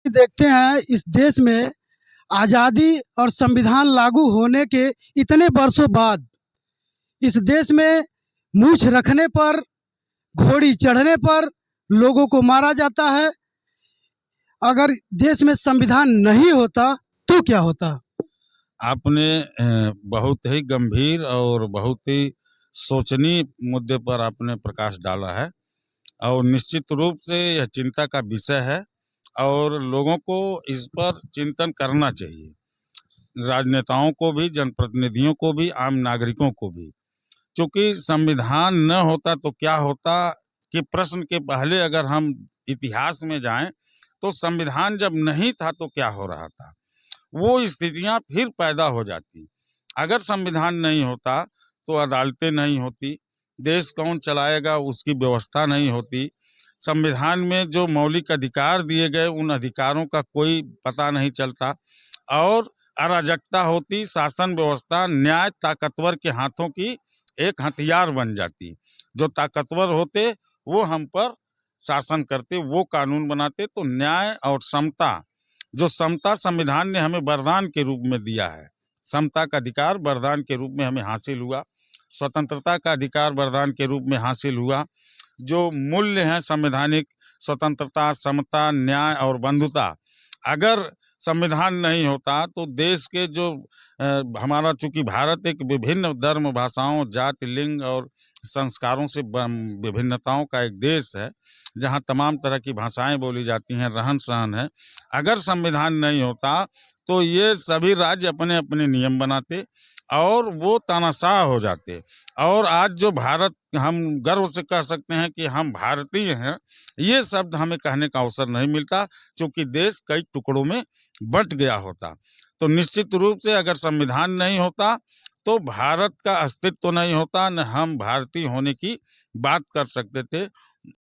देखते हैं इस देश में आज़ादी और संविधान लागू होने के इतने वर्षों बाद इस देश में मूछ रखने पर, घोड़ी चढ़ने पर लोगों को मारा जाता है। अगर देश में संविधान नहीं होता तो क्या होता? आपने बहुत ही गंभीर और बहुत ही सोचनीय मुद्दे पर आपने प्रकाश डाला है और निश्चित रूप से यह चिंता का विषय है और लोगों को इस पर चिंतन करना चाहिए, राजनेताओं को भी, जनप्रतिनिधियों को भी, आम नागरिकों को भी। क्योंकि संविधान न होता तो क्या होता कि प्रश्न के पहले अगर हम इतिहास में जाएं तो संविधान जब नहीं था तो क्या हो रहा था, वो स्थितियां फिर पैदा हो जाती। अगर संविधान नहीं होता तो अदालतें नहीं होती, देश कौन चलाएगा उसकी व्यवस्था नहीं होती, संविधान में जो मौलिक अधिकार दिए गए उन अधिकारों का कोई पता नहीं चलता और अराजकता होती, शासन व्यवस्था, न्याय ताकतवर के हाथों की एक हथियार बन जाती। जो ताकतवर होते वो हम पर शासन करते, वो कानून बनाते। तो न्याय और समता, जो समता संविधान ने हमें वरदान के रूप में दिया है, समता का अधिकार वरदान के रूप में हमें हासिल हुआ, स्वतंत्रता का अधिकार वरदान के रूप में हासिल हुआ। जो मूल्य हैं संवैधानिक, स्वतंत्रता, समता, न्याय और बंधुता, अगर संविधान नहीं होता तो देश के जो हमारा, चूंकि भारत एक विभिन्न धर्म, भाषाओं, जाति, लिंग और संस्कारों से विभिन्नताओं का एक देश है, जहां तमाम तरह की भाषाएं बोली जाती हैं, रहन सहन है। अगर संविधान नहीं होता तो ये सभी राज्य अपने अपने नियम बनाते और वो तानाशाह हो जाते। और आज जो भारत, हम गर्व से कह सकते हैं कि हम भारतीय हैं, ये शब्द हमें कहने का अवसर नहीं मिलता, क्योंकि देश कई टुकड़ों में बंट गया होता। तो निश्चित रूप से अगर संविधान नहीं होता तो भारत का अस्तित्व नहीं होता, न हम भारतीय होने की बात कर सकते थे।